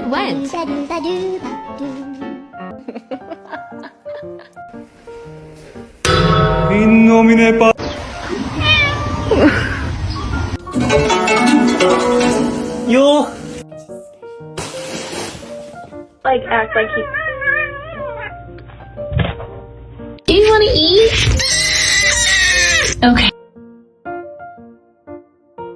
it went. In nomine pa. Yo. Like, act like he... Do you want to eat? Okay.